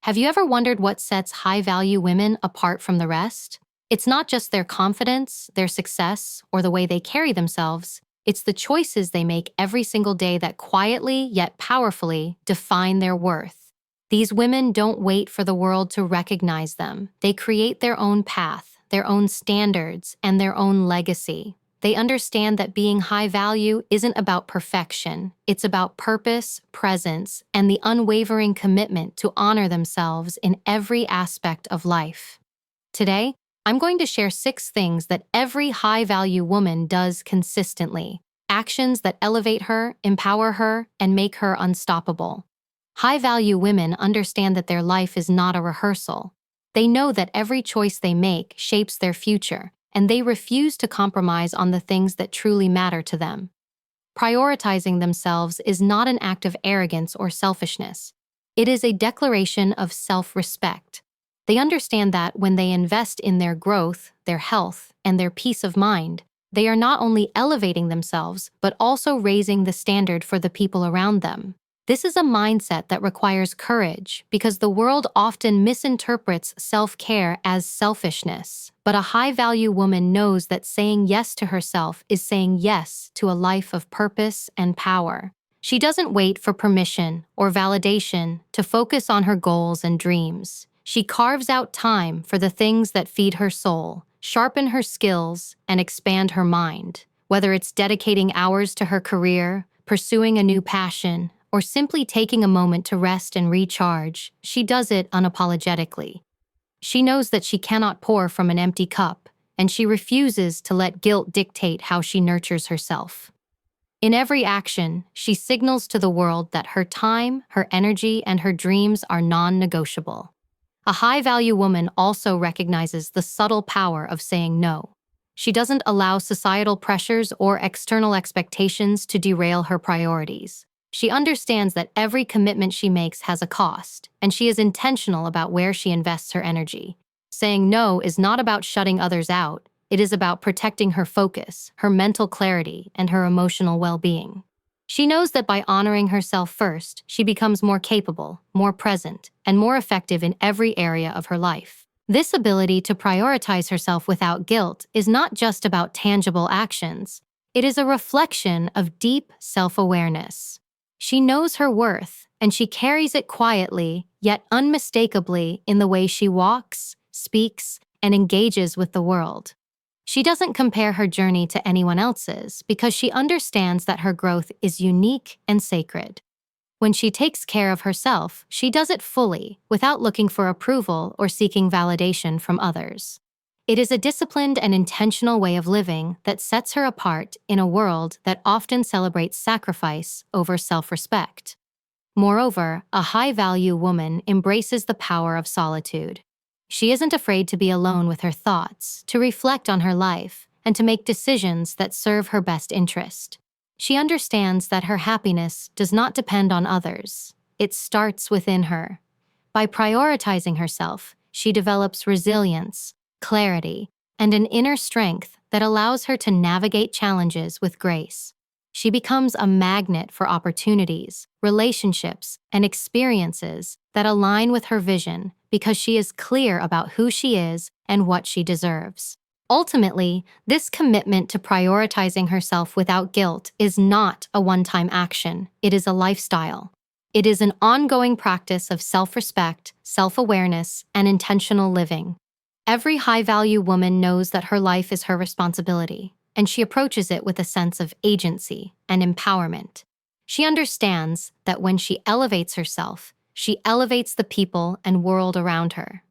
Have you ever wondered what sets high-value women apart from the rest? It's not just their confidence, their success, or the way they carry themselves. It's the choices they make every single day that quietly yet powerfully define their worth. These women don't wait for the world to recognize them. They create their own path, their own standards, and their own legacy. They understand that being high value isn't about perfection. It's about purpose, presence, and the unwavering commitment to honor themselves in every aspect of life. Today, I'm going to share 6 things that every high-value woman does consistently, actions that elevate her, empower her, and make her unstoppable. High-value women understand that their life is not a rehearsal. They know that every choice they make shapes their future, and they refuse to compromise on the things that truly matter to them. Prioritizing themselves is not an act of arrogance or selfishness. It is a declaration of self-respect. They understand that when they invest in their growth, their health, and their peace of mind, they are not only elevating themselves, but also raising the standard for the people around them. This is a mindset that requires courage because the world often misinterprets self-care as selfishness. But a high-value woman knows that saying yes to herself is saying yes to a life of purpose and power. She doesn't wait for permission or validation to focus on her goals and dreams. She carves out time for the things that feed her soul, sharpen her skills, and expand her mind. Whether it's dedicating hours to her career, pursuing a new passion, or simply taking a moment to rest and recharge, she does it unapologetically. She knows that she cannot pour from an empty cup, and she refuses to let guilt dictate how she nurtures herself. In every action, she signals to the world that her time, her energy, and her dreams are non-negotiable. A high-value woman also recognizes the subtle power of saying no. She doesn't allow societal pressures or external expectations to derail her priorities. She understands that every commitment she makes has a cost, and she is intentional about where she invests her energy. Saying no is not about shutting others out. It is about protecting her focus, her mental clarity, and her emotional well-being. She knows that by honoring herself first, she becomes more capable, more present, and more effective in every area of her life. This ability to prioritize herself without guilt is not just about tangible actions. It is a reflection of deep self-awareness. She knows her worth, and she carries it quietly, yet unmistakably in the way she walks, speaks, and engages with the world. She doesn't compare her journey to anyone else's because she understands that her growth is unique and sacred. When she takes care of herself, she does it fully, without looking for approval or seeking validation from others. It is a disciplined and intentional way of living that sets her apart in a world that often celebrates sacrifice over self-respect. Moreover, a high-value woman embraces the power of solitude. She isn't afraid to be alone with her thoughts, to reflect on her life, and to make decisions that serve her best interest. She understands that her happiness does not depend on others. It starts within her. By prioritizing herself, she develops resilience, clarity, and an inner strength that allows her to navigate challenges with grace. She becomes a magnet for opportunities, relationships, and experiences that align with her vision because she is clear about who she is and what she deserves. Ultimately, this commitment to prioritizing herself without guilt is not a one-time action. It is a lifestyle. It is an ongoing practice of self-respect, self-awareness, and intentional living. Every high-value woman knows that her life is her responsibility, and she approaches it with a sense of agency and empowerment. She understands that when she elevates herself, she elevates the people and world around her.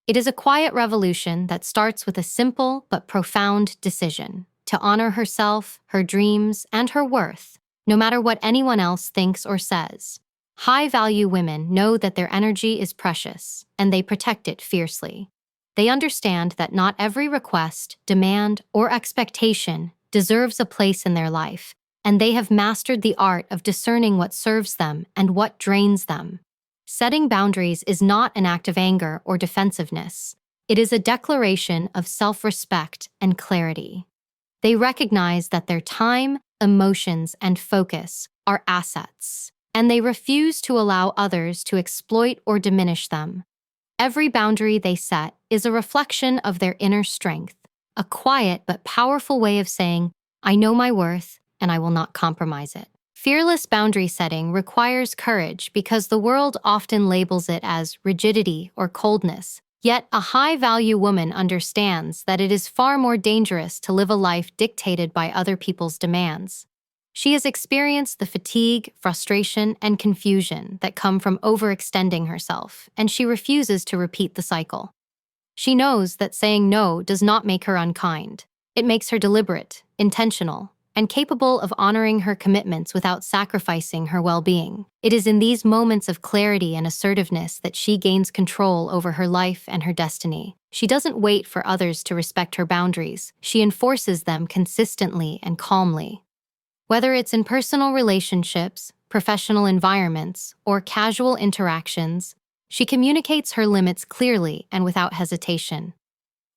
It is a quiet revolution that starts with a simple but profound decision to honor herself, her dreams, and her worth, no matter what anyone else thinks or says. High-value women know that their energy is precious, and they protect it fiercely. They understand that not every request, demand, or expectation deserves a place in their life, and they have mastered the art of discerning what serves them and what drains them. Setting boundaries is not an act of anger or defensiveness. It is a declaration of self-respect and clarity. They recognize that their time, emotions, and focus are assets, and they refuse to allow others to exploit or diminish them. Every boundary they set is a reflection of their inner strength, a quiet but powerful way of saying, I know my worth and I will not compromise it. Fearless boundary setting requires courage because the world often labels it as rigidity or coldness. Yet a high-value woman understands that it is far more dangerous to live a life dictated by other people's demands. She has experienced the fatigue, frustration, and confusion that come from overextending herself, and she refuses to repeat the cycle. She knows that saying no does not make her unkind. It makes her deliberate, intentional, and capable of honoring her commitments without sacrificing her well-being. It is in these moments of clarity and assertiveness that she gains control over her life and her destiny. She doesn't wait for others to respect her boundaries. She enforces them consistently and calmly. Whether it's in personal relationships, professional environments, or casual interactions, she communicates her limits clearly and without hesitation.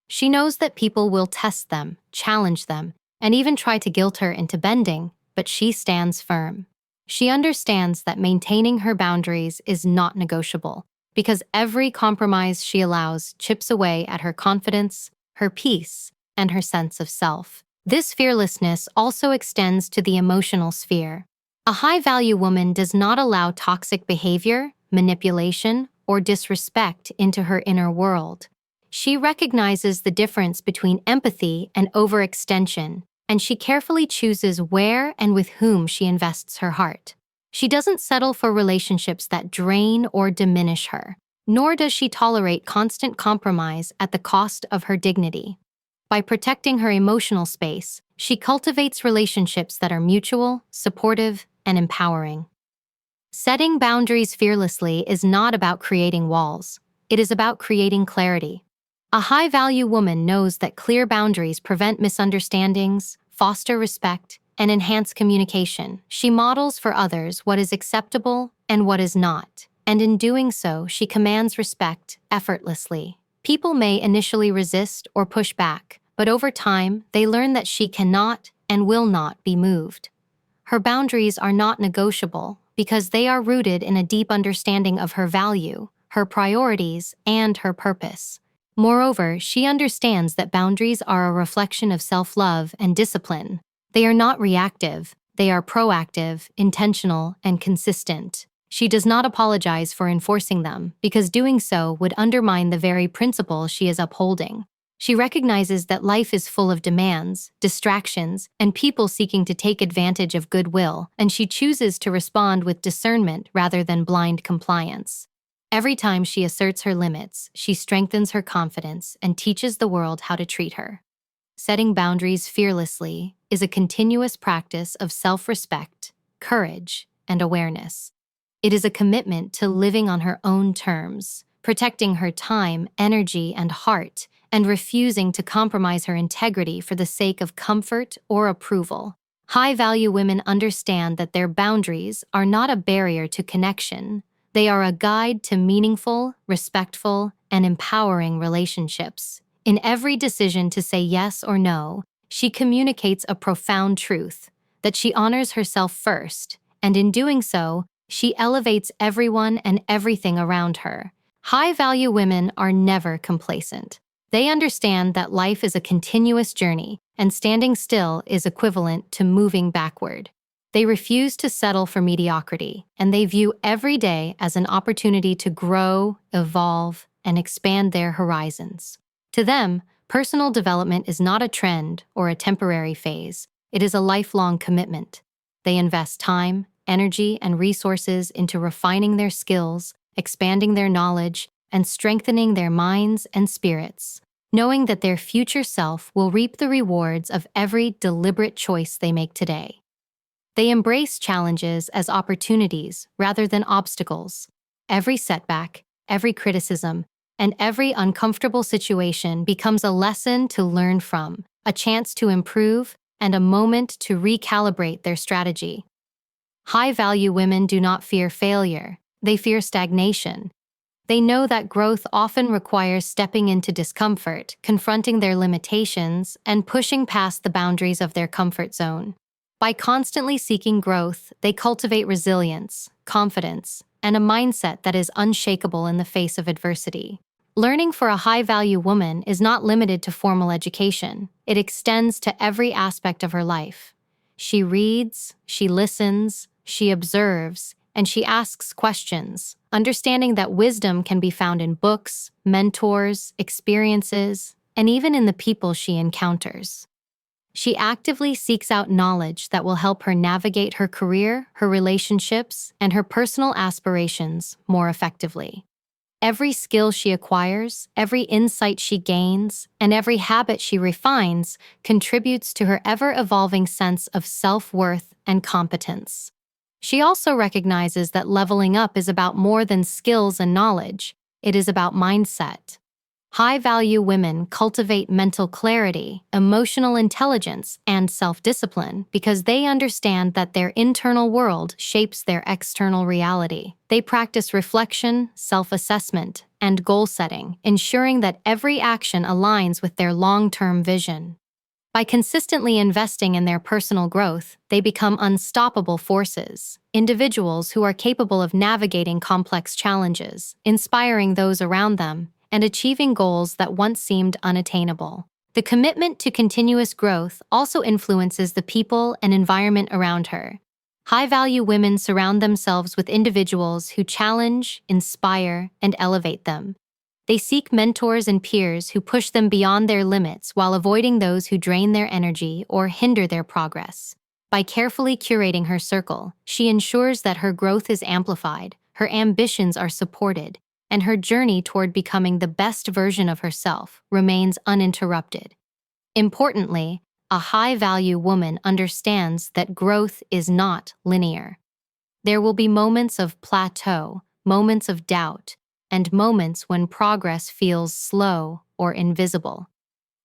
She knows that people will test them, challenge them, and even try to guilt her into bending, but she stands firm. She understands that maintaining her boundaries is not negotiable, because every compromise she allows chips away at her confidence, her peace, and her sense of self. This fearlessness also extends to the emotional sphere. A high-value woman does not allow toxic behavior, manipulation, or disrespect into her inner world. She recognizes the difference between empathy and overextension, and she carefully chooses where and with whom she invests her heart. She doesn't settle for relationships that drain or diminish her, nor does she tolerate constant compromise at the cost of her dignity. By protecting her emotional space, she cultivates relationships that are mutual, supportive, and empowering. Setting boundaries fearlessly is not about creating walls. It is about creating clarity. A high-value woman knows that clear boundaries prevent misunderstandings, foster respect, and enhance communication. She models for others what is acceptable and what is not, and in doing so, she commands respect effortlessly. People may initially resist or push back, but over time, they learn that she cannot and will not be moved. Her boundaries are not negotiable because they are rooted in a deep understanding of her value, her priorities, and her purpose. Moreover, she understands that boundaries are a reflection of self-love and discipline. They are not reactive, they are proactive, intentional, and consistent. She does not apologize for enforcing them, because doing so would undermine the very principle she is upholding. She recognizes that life is full of demands, distractions, and people seeking to take advantage of goodwill, and she chooses to respond with discernment rather than blind compliance. Every time she asserts her limits, she strengthens her confidence and teaches the world how to treat her. Setting boundaries fearlessly is a continuous practice of self-respect, courage, and awareness. It is a commitment to living on her own terms, protecting her time, energy, and heart, and refusing to compromise her integrity for the sake of comfort or approval. High-value women understand that their boundaries are not a barrier to connection. They are a guide to meaningful, respectful, and empowering relationships. In every decision to say yes or no, she communicates a profound truth, that she honors herself first, and in doing so, she elevates everyone and everything around her. High-value women are never complacent. They understand that life is a continuous journey, and standing still is equivalent to moving backward. They refuse to settle for mediocrity, and they view every day as an opportunity to grow, evolve, and expand their horizons. To them, personal development is not a trend or a temporary phase. It is a lifelong commitment. They invest time, energy, and resources into refining their skills, expanding their knowledge, and strengthening their minds and spirits, knowing that their future self will reap the rewards of every deliberate choice they make today. They embrace challenges as opportunities rather than obstacles. Every setback, every criticism, and every uncomfortable situation becomes a lesson to learn from, a chance to improve, and a moment to recalibrate their strategy. High-value women do not fear failure. They fear stagnation. They know that growth often requires stepping into discomfort, confronting their limitations, and pushing past the boundaries of their comfort zone. By constantly seeking growth, they cultivate resilience, confidence, and a mindset that is unshakable in the face of adversity. Learning for a high-value woman is not limited to formal education. It extends to every aspect of her life. She reads, she listens, she observes, and she asks questions, understanding that wisdom can be found in books, mentors, experiences, and even in the people she encounters. She actively seeks out knowledge that will help her navigate her career, her relationships, and her personal aspirations more effectively. Every skill she acquires, every insight she gains, and every habit she refines contributes to her ever-evolving sense of self-worth and competence. She also recognizes that leveling up is about more than skills and knowledge. It is about mindset. High-value women cultivate mental clarity, emotional intelligence, and self-discipline because they understand that their internal world shapes their external reality. They practice reflection, self-assessment, and goal setting, ensuring that every action aligns with their long-term vision. By consistently investing in their personal growth, they become unstoppable forces, individuals who are capable of navigating complex challenges, inspiring those around them, and achieving goals that once seemed unattainable. The commitment to continuous growth also influences the people and environment around her. High-value women surround themselves with individuals who challenge, inspire, and elevate them. They seek mentors and peers who push them beyond their limits while avoiding those who drain their energy or hinder their progress. By carefully curating her circle, she ensures that her growth is amplified, her ambitions are supported, and her journey toward becoming the best version of herself remains uninterrupted. Importantly, a high-value woman understands that growth is not linear. There will be moments of plateau, moments of doubt, and moments when progress feels slow or invisible.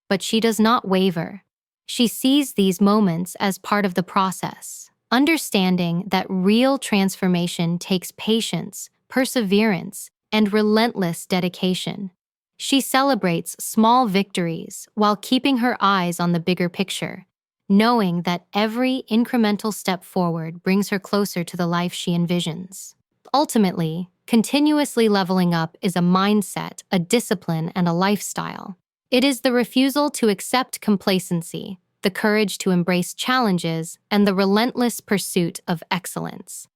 But she does not waver. She sees these moments as part of the process, understanding that real transformation takes patience, perseverance, and relentless dedication. She celebrates small victories while keeping her eyes on the bigger picture, knowing that every incremental step forward brings her closer to the life she envisions. Ultimately, continuously leveling up is a mindset, a discipline, and a lifestyle. It is the refusal to accept complacency, the courage to embrace challenges, and the relentless pursuit of excellence.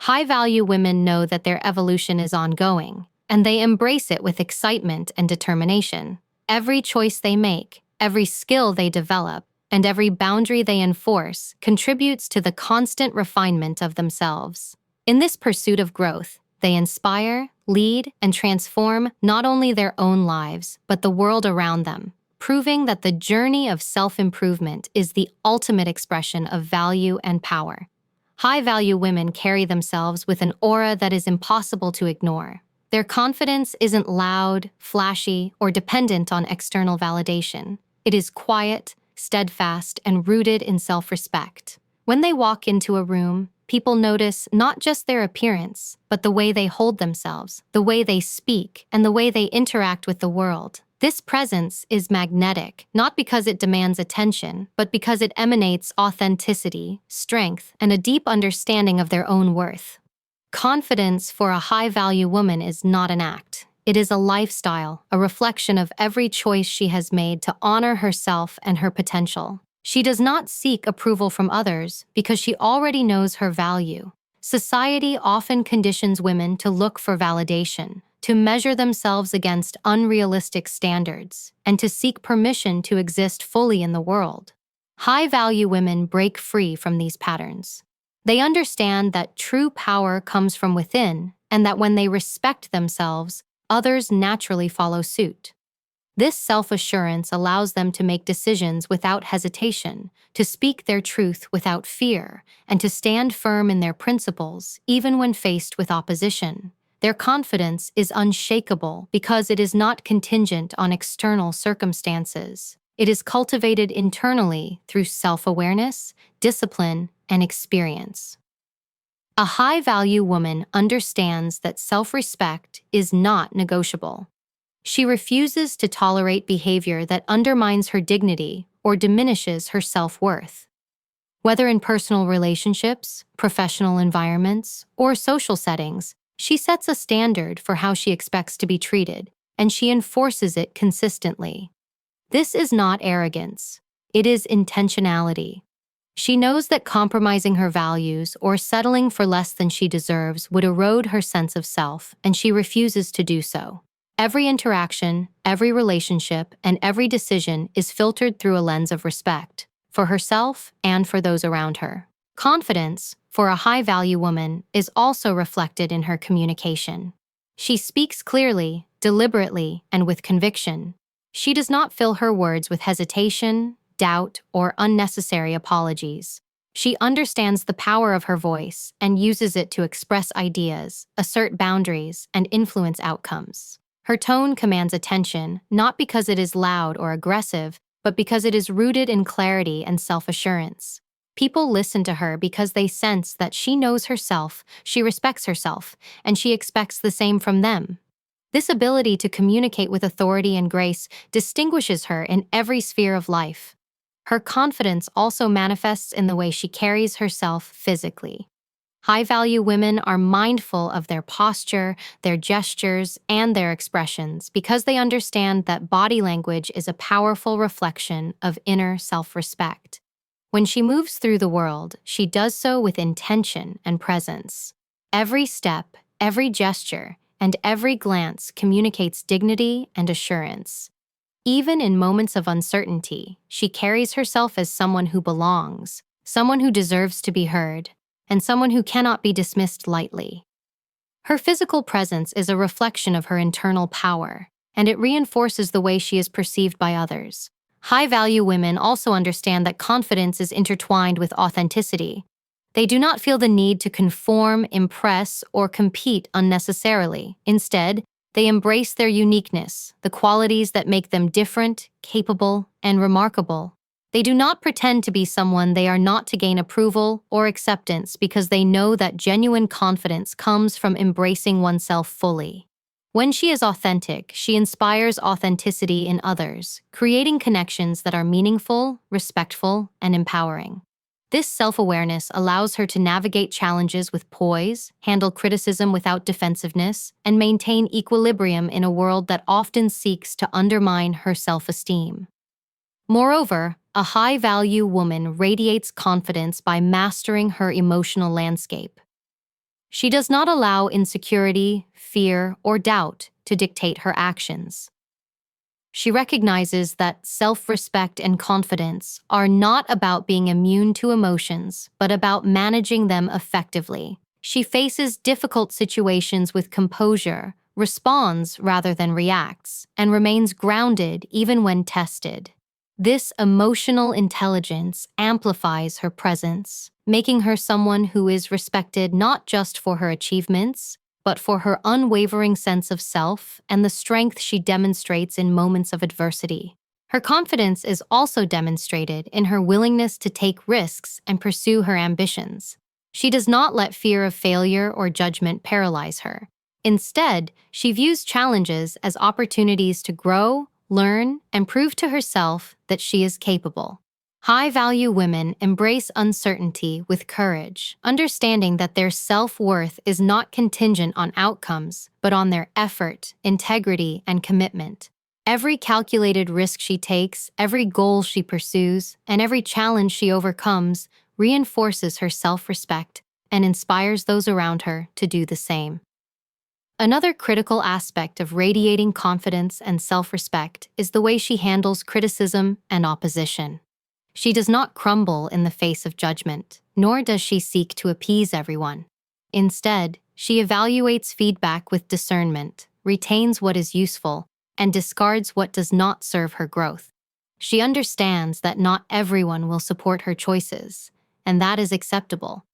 High-value women know that their evolution is ongoing, and they embrace it with excitement and determination. Every choice they make, every skill they develop, and every boundary they enforce contributes to the constant refinement of themselves. In this pursuit of growth, they inspire, lead, and transform not only their own lives, but the world around them, proving that the journey of self-improvement is the ultimate expression of value and power. High-value women carry themselves with an aura that is impossible to ignore. Their confidence isn't loud, flashy, or dependent on external validation. It is quiet, steadfast, and rooted in self-respect. When they walk into a room, people notice not just their appearance, but the way they hold themselves, the way they speak, and the way they interact with the world. This presence is magnetic, not because it demands attention, but because it emanates authenticity, strength, and a deep understanding of their own worth. Confidence for a high-value woman is not an act. It is a lifestyle, a reflection of every choice she has made to honor herself and her potential. She does not seek approval from others because she already knows her value. Society often conditions women to look for validation, to measure themselves against unrealistic standards, and to seek permission to exist fully in the world. High-value women break free from these patterns. They understand that true power comes from within, and that when they respect themselves, others naturally follow suit. This self-assurance allows them to make decisions without hesitation, to speak their truth without fear, and to stand firm in their principles, even when faced with opposition. Their confidence is unshakable because it is not contingent on external circumstances. It is cultivated internally through self-awareness, discipline, and experience. A high-value woman understands that self-respect is not negotiable. She refuses to tolerate behavior that undermines her dignity or diminishes her self-worth. Whether in personal relationships, professional environments, or social settings, she sets a standard for how she expects to be treated, and she enforces it consistently. This is not arrogance. It is intentionality. She knows that compromising her values or settling for less than she deserves would erode her sense of self, and she refuses to do so. Every interaction, every relationship, and every decision is filtered through a lens of respect, for herself and for those around her. Confidence, for a high-value woman, is also reflected in her communication. She speaks clearly, deliberately, and with conviction. She does not fill her words with hesitation, doubt, or unnecessary apologies. She understands the power of her voice and uses it to express ideas, assert boundaries, and influence outcomes. Her tone commands attention, not because it is loud or aggressive, but because it is rooted in clarity and self-assurance. People listen to her because they sense that she knows herself, she respects herself, and she expects the same from them. This ability to communicate with authority and grace distinguishes her in every sphere of life. Her confidence also manifests in the way she carries herself physically. High-value women are mindful of their posture, their gestures, and their expressions because they understand that body language is a powerful reflection of inner self-respect. When she moves through the world, she does so with intention and presence. Every step, every gesture, and every glance communicates dignity and assurance. Even in moments of uncertainty, she carries herself as someone who belongs, someone who deserves to be heard, and someone who cannot be dismissed lightly. Her physical presence is a reflection of her internal power, and it reinforces the way she is perceived by others. High-value women also understand that confidence is intertwined with authenticity. They do not feel the need to conform, impress, or compete unnecessarily. Instead, they embrace their uniqueness, the qualities that make them different, capable, and remarkable. They do not pretend to be someone they are not to gain approval or acceptance because they know that genuine confidence comes from embracing oneself fully. When she is authentic, she inspires authenticity in others, creating connections that are meaningful, respectful, and empowering. This self-awareness allows her to navigate challenges with poise, handle criticism without defensiveness, and maintain equilibrium in a world that often seeks to undermine her self-esteem. Moreover, a high-value woman radiates confidence by mastering her emotional landscape. She does not allow insecurity, fear, or doubt to dictate her actions. She recognizes that self-respect and confidence are not about being immune to emotions, but about managing them effectively. She faces difficult situations with composure, responds rather than reacts, and remains grounded even when tested. This emotional intelligence amplifies her presence, making her someone who is respected not just for her achievements, but for her unwavering sense of self and the strength she demonstrates in moments of adversity. Her confidence is also demonstrated in her willingness to take risks and pursue her ambitions. She does not let fear of failure or judgment paralyze her. Instead, she views challenges as opportunities to grow, learn, and prove to herself that she is capable. High-value women embrace uncertainty with courage, understanding that their self-worth is not contingent on outcomes, but on their effort, integrity, and commitment. Every calculated risk she takes, every goal she pursues, and every challenge she overcomes reinforces her self-respect and inspires those around her to do the same. Another critical aspect of radiating confidence and self-respect is the way she handles criticism and opposition. She does not crumble in the face of judgment, nor does she seek to appease everyone. Instead, she evaluates feedback with discernment, retains what is useful, and discards what does not serve her growth. She understands that not everyone will support her choices, and that is acceptable.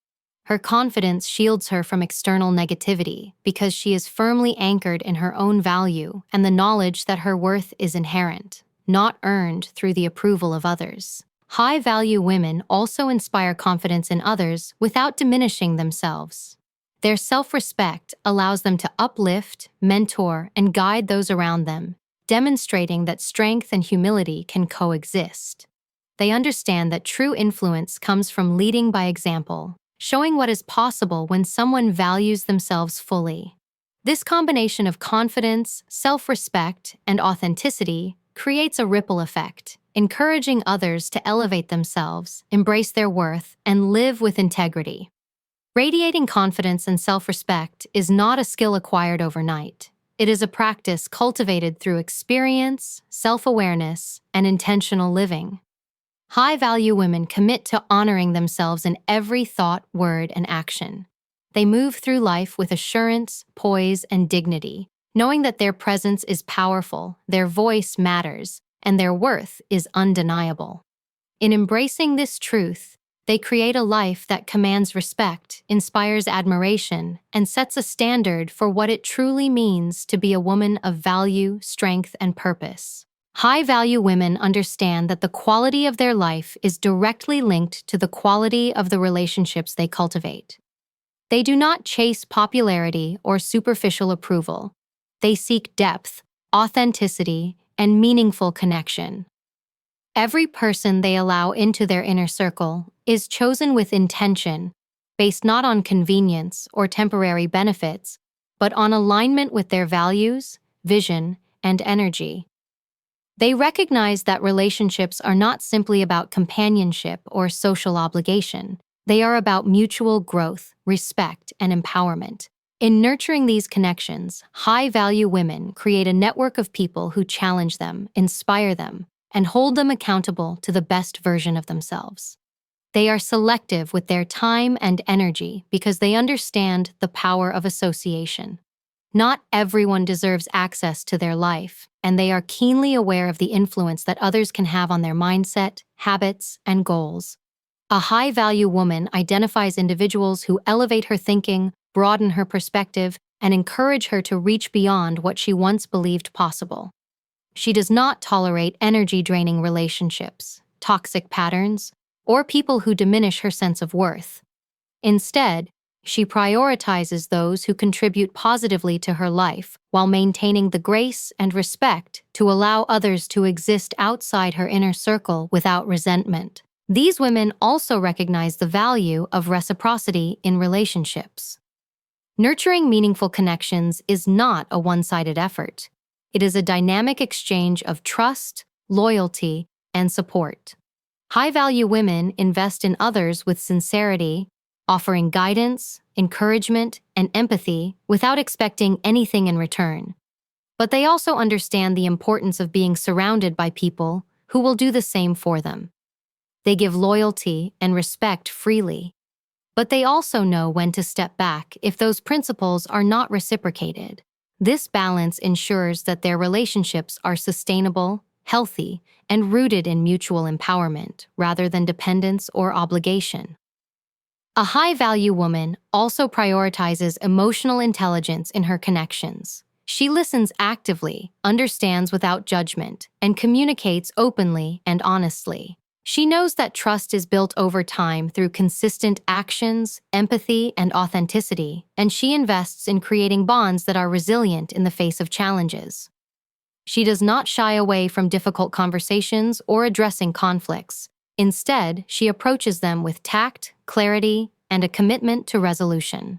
Her confidence shields her from external negativity because she is firmly anchored in her own value and the knowledge that her worth is inherent, not earned through the approval of others. High-value women also inspire confidence in others without diminishing themselves. Their self-respect allows them to uplift, mentor, and guide those around them, demonstrating that strength and humility can coexist. They understand that true influence comes from leading by example, showing what is possible when someone values themselves fully. This combination of confidence, self-respect, and authenticity creates a ripple effect, encouraging others to elevate themselves, embrace their worth, and live with integrity. Radiating confidence and self-respect is not a skill acquired overnight. It is a practice cultivated through experience, self-awareness, and intentional living. High-value women commit to honoring themselves in every thought, word, and action. They move through life with assurance, poise, and dignity, knowing that their presence is powerful, their voice matters, and their worth is undeniable. In embracing this truth, they create a life that commands respect, inspires admiration, and sets a standard for what it truly means to be a woman of value, strength, and purpose. High-value women understand that the quality of their life is directly linked to the quality of the relationships they cultivate. They do not chase popularity or superficial approval. They seek depth, authenticity, and meaningful connection. Every person they allow into their inner circle is chosen with intention, based not on convenience or temporary benefits, but on alignment with their values, vision, and energy. They recognize that relationships are not simply about companionship or social obligation. They are about mutual growth, respect, and empowerment. In nurturing these connections, high-value women create a network of people who challenge them, inspire them, and hold them accountable to the best version of themselves. They are selective with their time and energy because they understand the power of association. Not everyone deserves access to their life, and they are keenly aware of the influence that others can have on their mindset, habits, and goals. A high-value woman identifies individuals who elevate her thinking, broaden her perspective, and encourage her to reach beyond what she once believed possible. She does not tolerate energy-draining relationships, toxic patterns, or people who diminish her sense of worth. Instead, she prioritizes those who contribute positively to her life while maintaining the grace and respect to allow others to exist outside her inner circle without resentment. These women also recognize the value of reciprocity in relationships. Nurturing meaningful connections is not a one-sided effort. It is a dynamic exchange of trust, loyalty, and support. High-value women invest in others with sincerity, offering guidance, encouragement, and empathy without expecting anything in return. But they also understand the importance of being surrounded by people who will do the same for them. They give loyalty and respect freely, but they also know when to step back if those principles are not reciprocated. This balance ensures that their relationships are sustainable, healthy, and rooted in mutual empowerment rather than dependence or obligation. A high-value woman also prioritizes emotional intelligence in her connections. She listens actively, understands without judgment, and communicates openly and honestly. She knows that trust is built over time through consistent actions, empathy, and authenticity, and she invests in creating bonds that are resilient in the face of challenges. She does not shy away from difficult conversations or addressing conflicts. Instead, she approaches them with tact, clarity, and a commitment to resolution.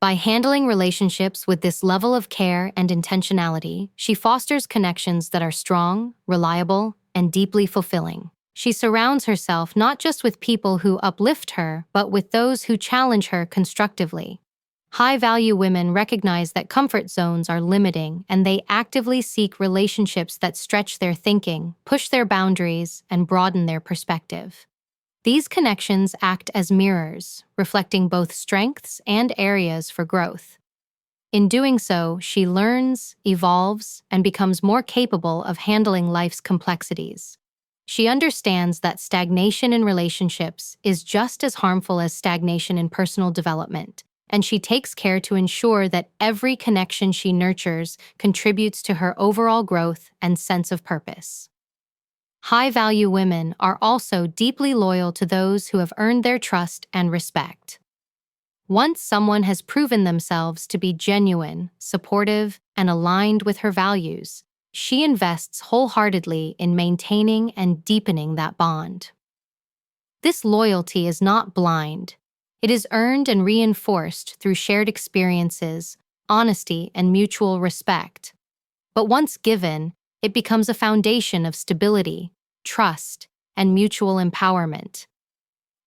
By handling relationships with this level of care and intentionality, she fosters connections that are strong, reliable, and deeply fulfilling. She surrounds herself not just with people who uplift her, but with those who challenge her constructively. High-value women recognize that comfort zones are limiting, and they actively seek relationships that stretch their thinking, push their boundaries, and broaden their perspective. These connections act as mirrors, reflecting both strengths and areas for growth. In doing so, she learns, evolves, and becomes more capable of handling life's complexities. She understands that stagnation in relationships is just as harmful as stagnation in personal development, and she takes care to ensure that every connection she nurtures contributes to her overall growth and sense of purpose. High-value women are also deeply loyal to those who have earned their trust and respect. Once someone has proven themselves to be genuine, supportive, and aligned with her values, she invests wholeheartedly in maintaining and deepening that bond. This loyalty is not blind. It is earned and reinforced through shared experiences, honesty, and mutual respect. But once given, it becomes a foundation of stability, trust, and mutual empowerment.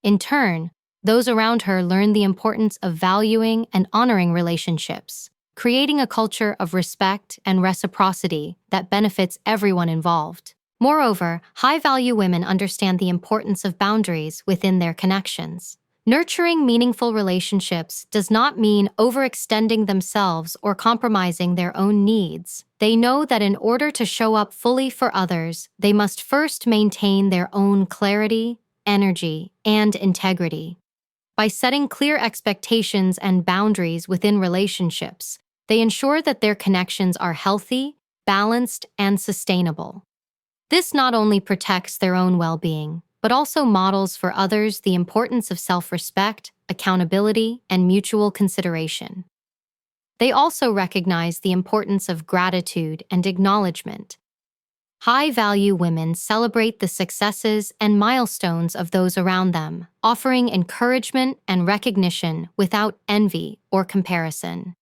In turn, those around her learn the importance of valuing and honoring relationships, creating a culture of respect and reciprocity that benefits everyone involved. Moreover, high-value women understand the importance of boundaries within their connections. Nurturing meaningful relationships does not mean overextending themselves or compromising their own needs. They know that in order to show up fully for others, they must first maintain their own clarity, energy, and integrity. By setting clear expectations and boundaries within relationships, they ensure that their connections are healthy, balanced, and sustainable. This not only protects their own well-being, but also models for others the importance of self-respect, accountability, and mutual consideration. They also recognize the importance of gratitude and acknowledgement. High-value women celebrate the successes and milestones of those around them, offering encouragement and recognition without envy or comparison.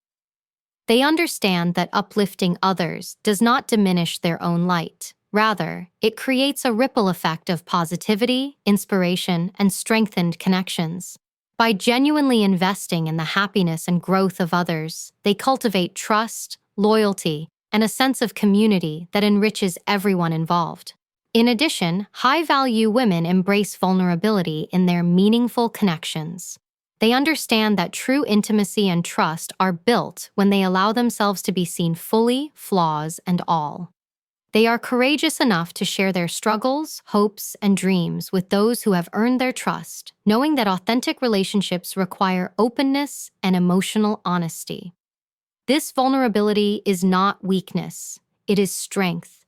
They understand that uplifting others does not diminish their own light. Rather, it creates a ripple effect of positivity, inspiration, and strengthened connections. By genuinely investing in the happiness and growth of others, they cultivate trust, loyalty, and a sense of community that enriches everyone involved. In addition, high-value women embrace vulnerability in their meaningful connections. They understand that true intimacy and trust are built when they allow themselves to be seen fully, flaws and all. They are courageous enough to share their struggles, hopes, and dreams with those who have earned their trust, knowing that authentic relationships require openness and emotional honesty. This vulnerability is not weakness, it is strength.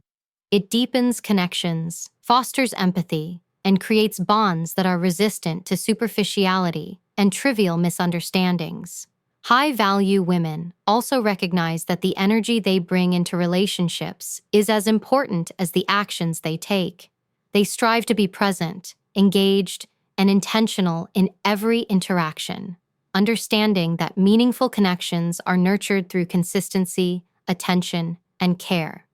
It deepens connections, fosters empathy, and creates bonds that are resistant to superficiality and trivial misunderstandings. High-value women also recognize that the energy they bring into relationships is as important as the actions they take. They strive to be present, engaged, and intentional in every interaction, understanding that meaningful connections are nurtured through consistency, attention, and care.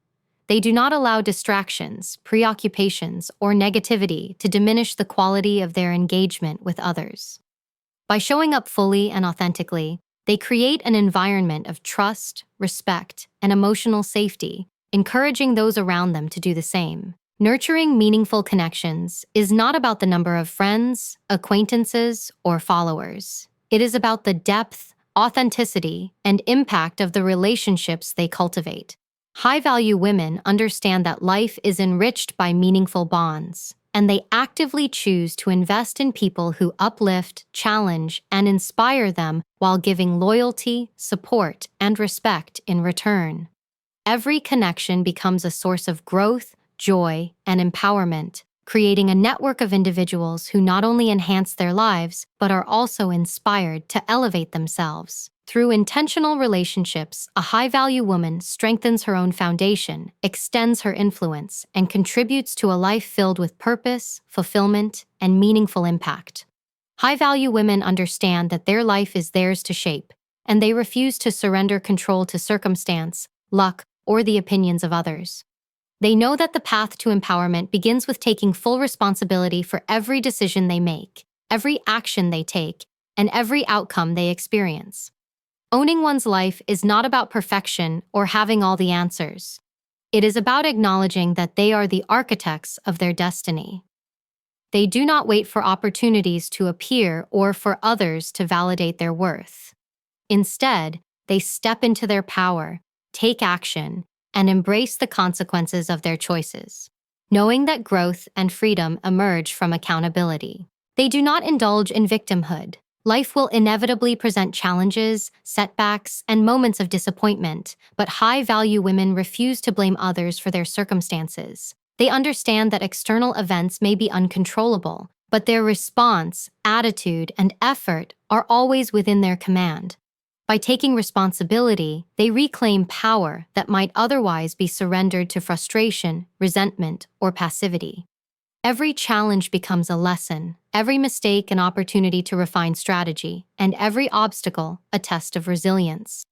They do not allow distractions, preoccupations, or negativity to diminish the quality of their engagement with others. By showing up fully and authentically, they create an environment of trust, respect, and emotional safety, encouraging those around them to do the same. Nurturing meaningful connections is not about the number of friends, acquaintances, or followers. It is about the depth, authenticity, and impact of the relationships they cultivate. High-value women understand that life is enriched by meaningful bonds, and they actively choose to invest in people who uplift, challenge, and inspire them while giving loyalty, support, and respect in return. Every connection becomes a source of growth, joy, and empowerment, creating a network of individuals who not only enhance their lives, but are also inspired to elevate themselves. Through intentional relationships, a high-value woman strengthens her own foundation, extends her influence, and contributes to a life filled with purpose, fulfillment, and meaningful impact. High-value women understand that their life is theirs to shape, and they refuse to surrender control to circumstance, luck, or the opinions of others. They know that the path to empowerment begins with taking full responsibility for every decision they make, every action they take, and every outcome they experience. Owning one's life is not about perfection or having all the answers. It is about acknowledging that they are the architects of their destiny. They do not wait for opportunities to appear or for others to validate their worth. Instead, they step into their power, take action, and embrace the consequences of their choices, knowing that growth and freedom emerge from accountability. They do not indulge in victimhood. Life will inevitably present challenges, setbacks, and moments of disappointment, but high-value women refuse to blame others for their circumstances. They understand that external events may be uncontrollable, but their response, attitude, and effort are always within their command. By taking responsibility, they reclaim power that might otherwise be surrendered to frustration, resentment, or passivity. Every challenge becomes a lesson, every mistake an opportunity to refine strategy, and every obstacle a test of resilience.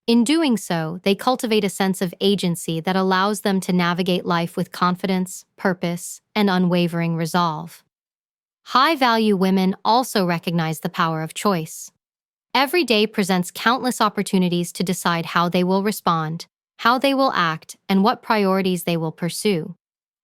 In doing so, they cultivate a sense of agency that allows them to navigate life with confidence, purpose, and unwavering resolve. High-value women also recognize the power of choice. Every day presents countless opportunities to decide how they will respond, how they will act, and what priorities they will pursue.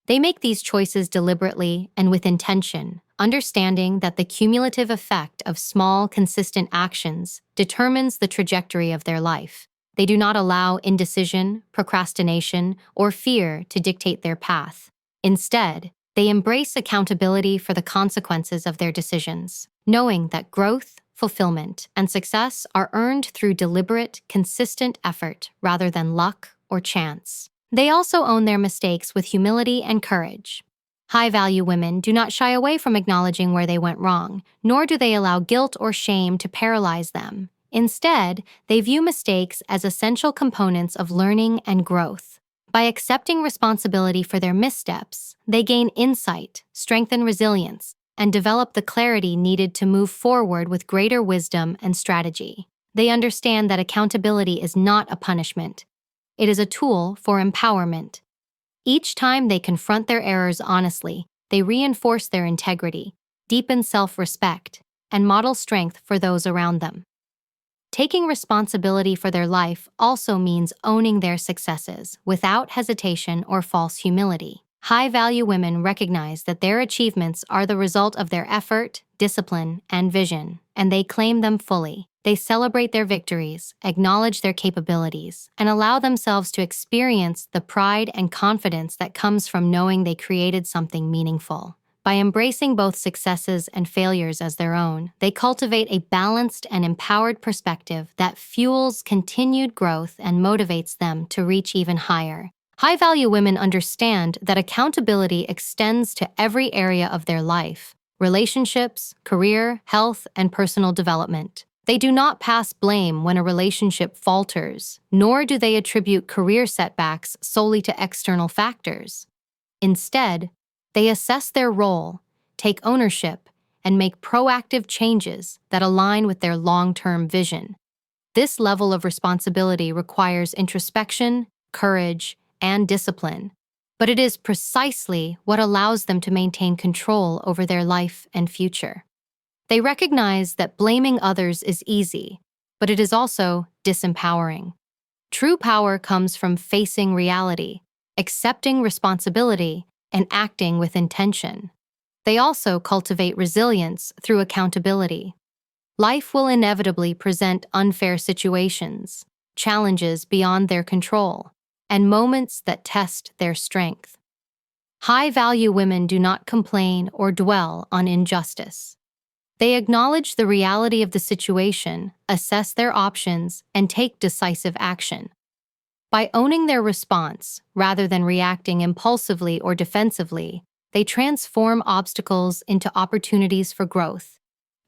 They make these choices deliberately and with intention, understanding that the cumulative effect of small, consistent actions determines the trajectory of their life. They do not allow indecision, procrastination, or fear to dictate their path. Instead, they embrace accountability for the consequences of their decisions, knowing that growth, fulfillment, and success are earned through deliberate, consistent effort rather than luck or chance. They also own their mistakes with humility and courage. High-value women do not shy away from acknowledging where they went wrong, nor do they allow guilt or shame to paralyze them. Instead, they view mistakes as essential components of learning and growth. By accepting responsibility for their missteps, they gain insight, strengthen resilience, and develop the clarity needed to move forward with greater wisdom and strategy. They understand that accountability is not a punishment. It is a tool for empowerment. Each time they confront their errors honestly, they reinforce their integrity, deepen self-respect, and model strength for those around them. Taking responsibility for their life also means owning their successes without hesitation or false humility. High-value women recognize that their achievements are the result of their effort, discipline, and vision, and they claim them fully. They celebrate their victories, acknowledge their capabilities, and allow themselves to experience the pride and confidence that comes from knowing they created something meaningful. By embracing both successes and failures as their own, they cultivate a balanced and empowered perspective that fuels continued growth and motivates them to reach even higher. High-value women understand that accountability extends to every area of their life: relationships, career, health, and personal development. They do not pass blame when a relationship falters, nor do they attribute career setbacks solely to external factors. Instead, they assess their role, take ownership, and make proactive changes that align with their long-term vision. This level of responsibility requires introspection, courage, and discipline, but it is precisely what allows them to maintain control over their life and future. They recognize that blaming others is easy, but it is also disempowering. True power comes from facing reality, accepting responsibility, and acting with intention. They also cultivate resilience through accountability. Life will inevitably present unfair situations, challenges beyond their control, and moments that test their strength. High-value women do not complain or dwell on injustice. They acknowledge the reality of the situation, assess their options, and take decisive action. By owning their response, rather than reacting impulsively or defensively, they transform obstacles into opportunities for growth.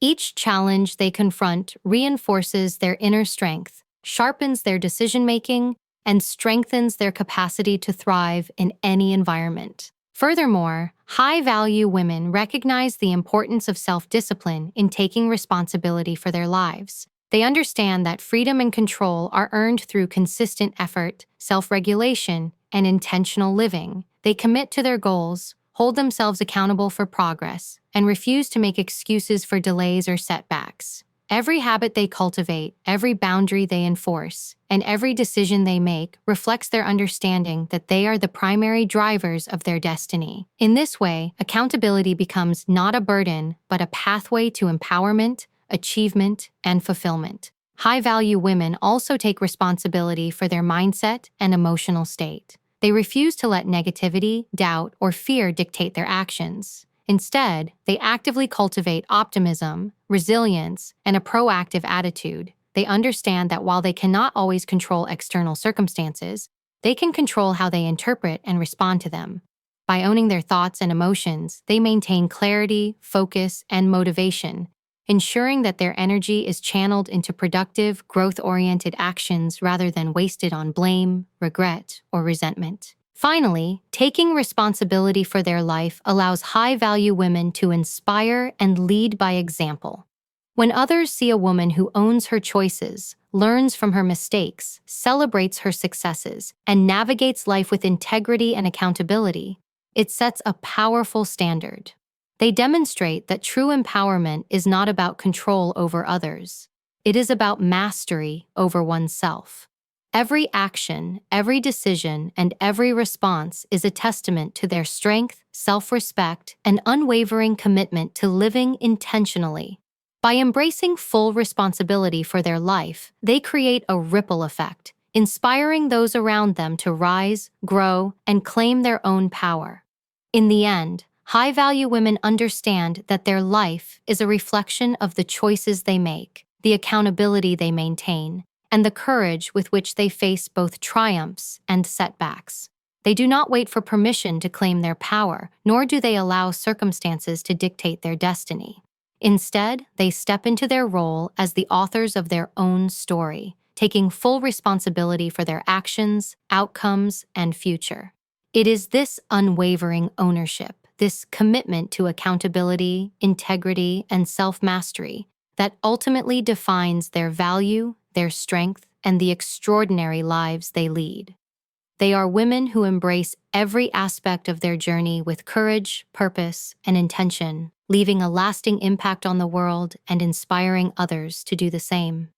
Each challenge they confront reinforces their inner strength, sharpens their decision-making, and strengthens their capacity to thrive in any environment. Furthermore, high-value women recognize the importance of self-discipline in taking responsibility for their lives. They understand that freedom and control are earned through consistent effort, self-regulation, and intentional living. They commit to their goals, hold themselves accountable for progress, and refuse to make excuses for delays or setbacks. Every habit they cultivate, every boundary they enforce, and every decision they make reflects their understanding that they are the primary drivers of their destiny. In this way, accountability becomes not a burden, but a pathway to empowerment, achievement, and fulfillment. High-value women also take responsibility for their mindset and emotional state. They refuse to let negativity, doubt, or fear dictate their actions. Instead, they actively cultivate optimism, resilience, and a proactive attitude. They understand that while they cannot always control external circumstances, they can control how they interpret and respond to them. By owning their thoughts and emotions, they maintain clarity, focus, and motivation, ensuring that their energy is channeled into productive, growth-oriented actions rather than wasted on blame, regret, or resentment. Finally, taking responsibility for their life allows high-value women to inspire and lead by example. When others see a woman who owns her choices, learns from her mistakes, celebrates her successes, and navigates life with integrity and accountability, it sets a powerful standard. They demonstrate that true empowerment is not about control over others. It is about mastery over oneself. Every action, every decision, and every response is a testament to their strength, self-respect, and unwavering commitment to living intentionally. By embracing full responsibility for their life, they create a ripple effect, inspiring those around them to rise, grow, and claim their own power. In the end, high-value women understand that their life is a reflection of the choices they make, the accountability they maintain, and the courage with which they face both triumphs and setbacks. They do not wait for permission to claim their power, nor do they allow circumstances to dictate their destiny. Instead, they step into their role as the authors of their own story, taking full responsibility for their actions, outcomes, and future. It is this unwavering ownership, this commitment to accountability, integrity, and self-mastery that ultimately defines their value, their strength, and the extraordinary lives they lead. They are women who embrace every aspect of their journey with courage, purpose, and intention, leaving a lasting impact on the world and inspiring others to do the same.